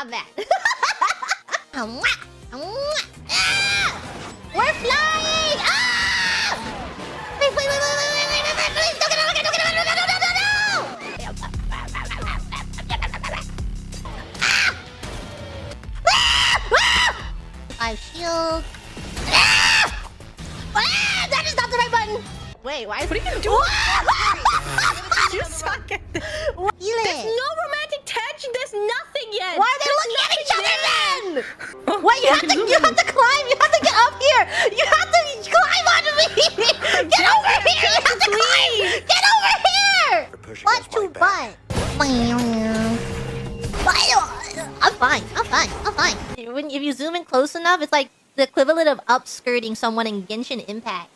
not bad. We're flying! Ah! Wait, wait, wait, wait, wait, wait, wait, wait, please, don't get out, don't get out, no, no, no, no, no! I shield. That is not the right button. Wait, why? What are you doing? You suck at this. There's no romantic tension. There's nothing yet. Why are they looking at each other then? Wait, you have to climb. You have to get up here. You have to climb onto me. Get over here. You have to climb. Get over here. What to butt? I'm fine. I'm fine. I'm fine. If you zoom in close enough, it's like the equivalent of upskirting someone in Genshin Impact.